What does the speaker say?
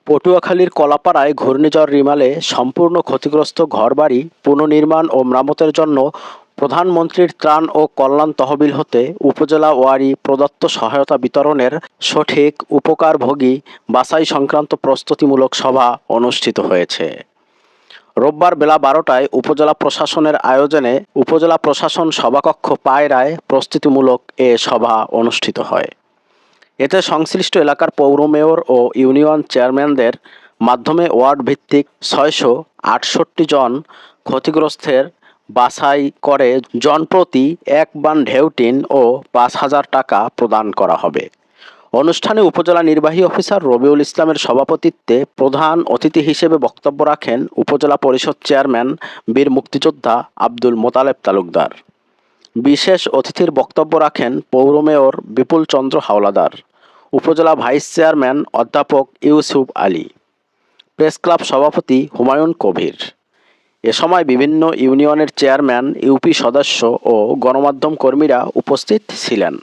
পটুয়াখালীর কলাপাড়ায় ঘূর্ণিঝড় রিমালে সম্পূর্ণ ক্ষতিগ্রস্ত ঘরবাড়ি পুনর্নির্মাণ ও মেরামতের জন্য প্রধানমন্ত্রীর ত্রাণ ও কল্যাণ তহবিল হতে উপজেলা ওয়ারি প্রদত্ত সহায়তা বিতরণের সঠিক উপকারভোগী বাছাই সংক্রান্ত প্রস্তুতিমূলক সভা অনুষ্ঠিত হয়েছে। রোববার বেলা 12টায় উপজেলা প্রশাসনের আয়োজনে উপজেলা প্রশাসন সভাকক্ষ পায়রায় প্রস্তুতিমূলক এ সভা অনুষ্ঠিত হয়। এতে সংশ্লিষ্ট এলাকার পৌর মেয়র ও ইউনিয়ন চেয়ারম্যানদের মাধ্যমে ওয়ার্ড ভিত্তিক 668 জন ক্ষতিগ্রস্তের বাছাই করে জনপ্রতি 1 বান ঢেউ টিন ও 5,000 টাকা প্রদান করা হবে। অনুষ্ঠানে উপজেলা নির্বাহী অফিসার রবিউল ইসলামের সভাপতিত্বে প্রধান অতিথি হিসেবে বক্তব্য রাখেন উপজেলা পরিষদ চেয়ারম্যান বীর মুক্তিযোদ্ধা আব্দুল মোতালেব তালুকদার। বিশেষ অতিথির বক্তব্য রাখেন পৌর মেয়র বিপুল চন্দ্র হাওলাদার, উপজেলা ভাইস চেয়ারম্যান অধ্যাপক ইউসুফ আলী, প্রেস ক্লাব সভাপতি হুমায়ুন কবির। এ সময় বিভিন্ন ইউনিয়নের চেয়ারম্যান, ইউপি সদস্য ও গণমাধ্যম কর্মীরা উপস্থিত ছিলেন।